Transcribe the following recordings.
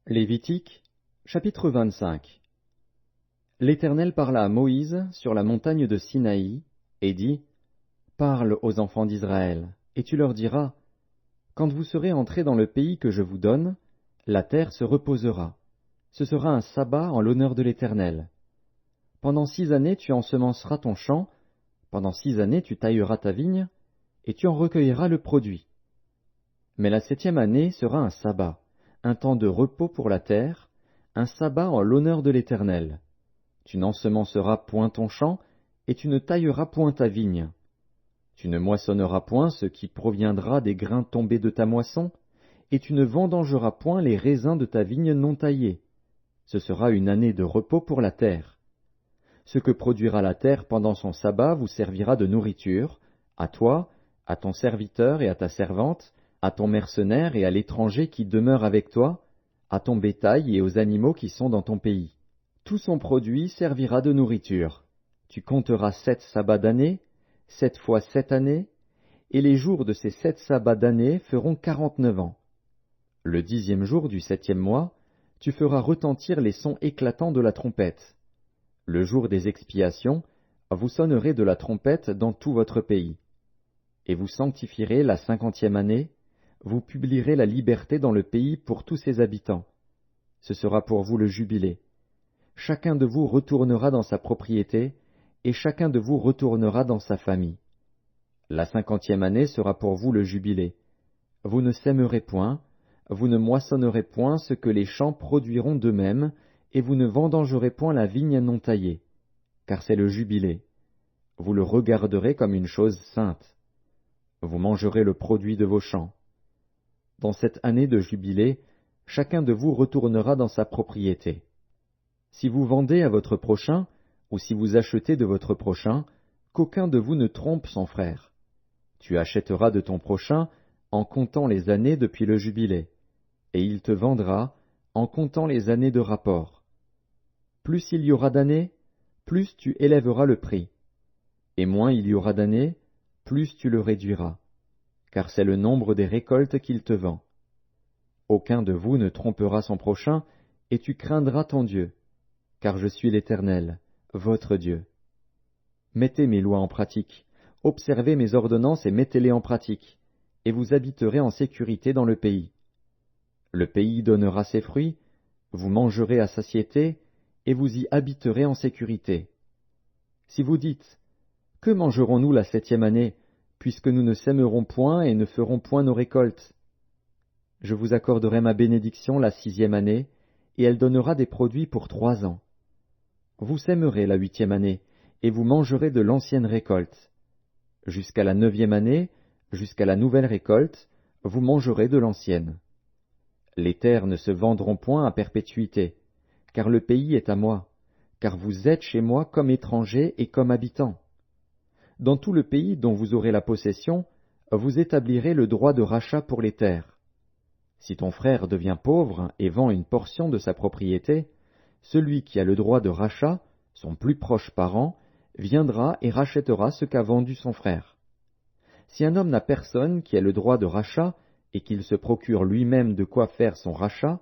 Lévitique, chapitre 25. L'Éternel parla à Moïse sur la montagne de Sinaï, et dit, Parle aux enfants d'Israël, et tu leur diras, Quand vous serez entrés dans le pays que je vous donne, la terre se reposera. Ce sera un sabbat en l'honneur de l'Éternel. Pendant 6 années tu ensemenceras ton champ, pendant 6 années tu tailleras ta vigne, et tu en recueilleras le produit. Mais la 7e année sera un sabbat, un temps de repos pour la terre, un sabbat en l'honneur de l'Éternel. Tu n'ensemenceras point ton champ, et tu ne tailleras point ta vigne. Tu ne moissonneras point ce qui proviendra des grains tombés de ta moisson, et tu ne vendangeras point les raisins de ta vigne non taillée. Ce sera une année de repos pour la terre. Ce que produira la terre pendant son sabbat vous servira de nourriture, à toi, à ton serviteur et à ta servante, à ton mercenaire et à l'étranger qui demeure avec toi, à ton bétail et aux animaux qui sont dans ton pays. Tout son produit servira de nourriture. Tu compteras 7 sabbats d'année, 7 fois 7 années, et les jours de ces 7 sabbats d'année feront 49 ans. Le 10e jour du 7e mois, tu feras retentir les sons éclatants de la trompette. Le jour des expiations, vous sonnerez de la trompette dans tout votre pays. Et vous sanctifierez la 50e année, vous publierez la liberté dans le pays pour tous ses habitants. Ce sera pour vous le jubilé. Chacun de vous retournera dans sa propriété, et chacun de vous retournera dans sa famille. La 50e année sera pour vous le jubilé. Vous ne sèmerez point, vous ne moissonnerez point ce que les champs produiront d'eux-mêmes, et vous ne vendangerez point la vigne non taillée, car c'est le jubilé. Vous le regarderez comme une chose sainte. Vous mangerez le produit de vos champs. Dans cette année de jubilé, chacun de vous retournera dans sa propriété. Si vous vendez à votre prochain, ou si vous achetez de votre prochain, qu'aucun de vous ne trompe son frère. Tu achèteras de ton prochain en comptant les années depuis le jubilé, et il te vendra en comptant les années de rapport. Plus il y aura d'années, plus tu élèveras le prix, et moins il y aura d'années, plus tu le réduiras, car c'est le nombre des récoltes qu'il te vend. Aucun de vous ne trompera son prochain, et tu craindras ton Dieu, car je suis l'Éternel, votre Dieu. Mettez mes lois en pratique, observez mes ordonnances et mettez-les en pratique, et vous habiterez en sécurité dans le pays. Le pays donnera ses fruits, vous mangerez à satiété, et vous y habiterez en sécurité. Si vous dites, que mangerons-nous la 7e année, puisque nous ne sèmerons point et ne ferons point nos récoltes? Je vous accorderai ma bénédiction la 6e année, et elle donnera des produits pour 3 ans. Vous sèmerez la 8e année, et vous mangerez de l'ancienne récolte. Jusqu'à la 9e année, jusqu'à la nouvelle récolte, vous mangerez de l'ancienne. Les terres ne se vendront point à perpétuité, car le pays est à moi, car vous êtes chez moi comme étrangers et comme habitants. Dans tout le pays dont vous aurez la possession, vous établirez le droit de rachat pour les terres. Si ton frère devient pauvre et vend une portion de sa propriété, celui qui a le droit de rachat, son plus proche parent, viendra et rachètera ce qu'a vendu son frère. Si un homme n'a personne qui ait le droit de rachat et qu'il se procure lui-même de quoi faire son rachat,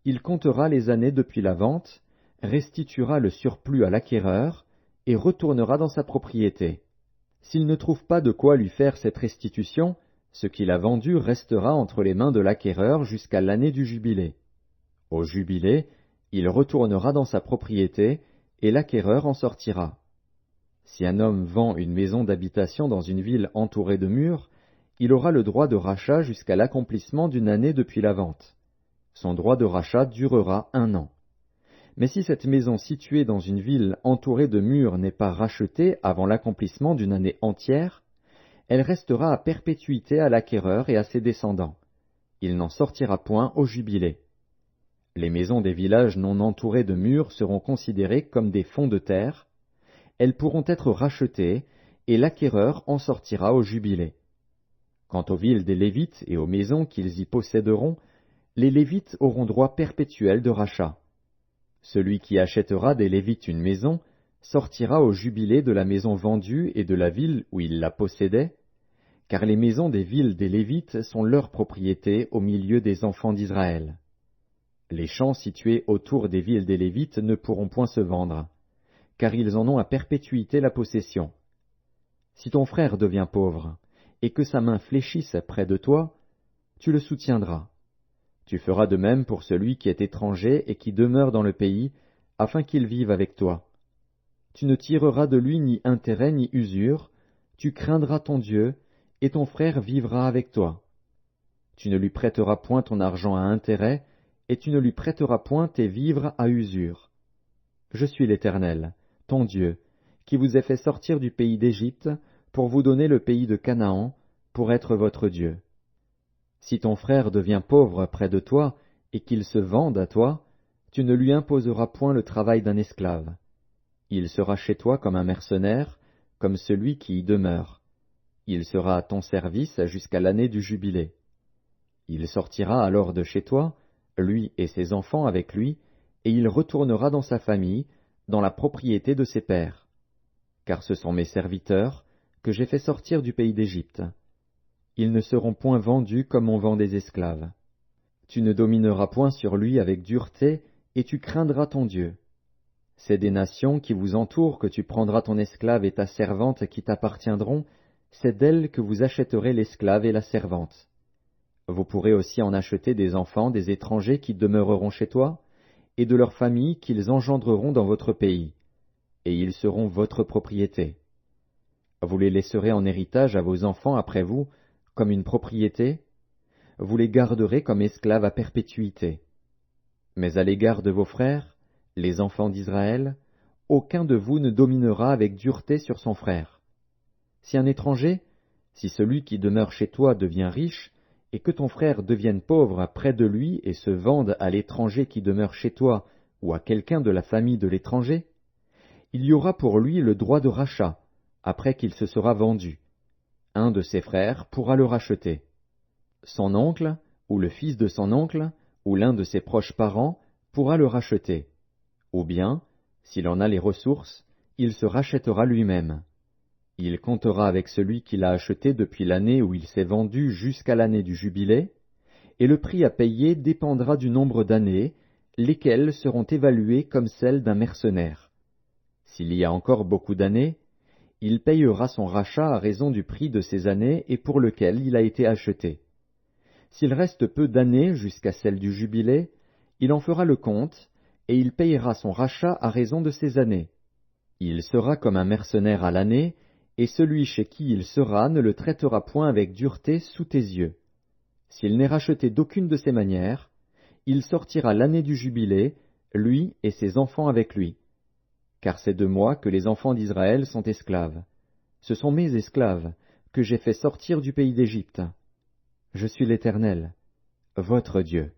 il comptera les années depuis la vente, restituera le surplus à l'acquéreur et retournera dans sa propriété. S'il ne trouve pas de quoi lui faire cette restitution, ce qu'il a vendu restera entre les mains de l'acquéreur jusqu'à l'année du jubilé. Au jubilé, il retournera dans sa propriété, et l'acquéreur en sortira. Si un homme vend une maison d'habitation dans une ville entourée de murs, il aura le droit de rachat jusqu'à l'accomplissement d'une année depuis la vente. Son droit de rachat durera 1 an. Mais si cette maison située dans une ville entourée de murs n'est pas rachetée avant l'accomplissement d'une année entière, elle restera à perpétuité à l'acquéreur et à ses descendants. Il n'en sortira point au jubilé. Les maisons des villages non entourés de murs seront considérées comme des fonds de terre. Elles pourront être rachetées, et l'acquéreur en sortira au jubilé. Quant aux villes des Lévites et aux maisons qu'ils y posséderont, les Lévites auront droit perpétuel de rachat. Celui qui achètera des Lévites une maison sortira au jubilé de la maison vendue et de la ville où il la possédait, car les maisons des villes des Lévites sont leur propriété au milieu des enfants d'Israël. Les champs situés autour des villes des Lévites ne pourront point se vendre, car ils en ont à perpétuité la possession. Si ton frère devient pauvre, et que sa main fléchisse près de toi, tu le soutiendras. Tu feras de même pour celui qui est étranger et qui demeure dans le pays, afin qu'il vive avec toi. Tu ne tireras de lui ni intérêt ni usure, tu craindras ton Dieu, et ton frère vivra avec toi. Tu ne lui prêteras point ton argent à intérêt, et tu ne lui prêteras point tes vivres à usure. Je suis l'Éternel, ton Dieu, qui vous ai fait sortir du pays d'Égypte, pour vous donner le pays de Canaan, pour être votre Dieu. Si ton frère devient pauvre près de toi, et qu'il se vende à toi, tu ne lui imposeras point le travail d'un esclave. Il sera chez toi comme un mercenaire, comme celui qui y demeure. Il sera à ton service jusqu'à l'année du jubilé. Il sortira alors de chez toi, lui et ses enfants avec lui, et il retournera dans sa famille, dans la propriété de ses pères. Car ce sont mes serviteurs, que j'ai fait sortir du pays d'Égypte. Ils ne seront point vendus comme on vend des esclaves. Tu ne domineras point sur lui avec dureté, et tu craindras ton Dieu. C'est des nations qui vous entourent que tu prendras ton esclave et ta servante qui t'appartiendront, c'est d'elles que vous achèterez l'esclave et la servante. Vous pourrez aussi en acheter des enfants des étrangers qui demeureront chez toi, et de leurs familles qu'ils engendreront dans votre pays, et ils seront votre propriété. Vous les laisserez en héritage à vos enfants après vous, comme une propriété, vous les garderez comme esclaves à perpétuité. Mais à l'égard de vos frères, les enfants d'Israël, aucun de vous ne dominera avec dureté sur son frère. Si un étranger, si celui qui demeure chez toi devient riche, et que ton frère devienne pauvre près de lui et se vende à l'étranger qui demeure chez toi ou à quelqu'un de la famille de l'étranger, il y aura pour lui le droit de rachat, après qu'il se sera vendu. Un de ses frères pourra le racheter. Son oncle, ou le fils de son oncle, ou l'un de ses proches parents, pourra le racheter. Ou bien, s'il en a les ressources, il se rachètera lui-même. Il comptera avec celui qui l'a acheté depuis l'année où il s'est vendu jusqu'à l'année du jubilé, et le prix à payer dépendra du nombre d'années, lesquelles seront évaluées comme celles d'un mercenaire. S'il y a encore beaucoup d'années, il payera son rachat à raison du prix de ces années et pour lequel il a été acheté. S'il reste peu d'années jusqu'à celle du jubilé, il en fera le compte, et il payera son rachat à raison de ces années. Il sera comme un mercenaire à l'année, et celui chez qui il sera ne le traitera point avec dureté sous tes yeux. S'il n'est racheté d'aucune de ces manières, il sortira l'année du jubilé, lui et ses enfants avec lui. Car c'est de moi que les enfants d'Israël sont esclaves. Ce sont mes esclaves, que j'ai fait sortir du pays d'Égypte. Je suis l'Éternel, votre Dieu.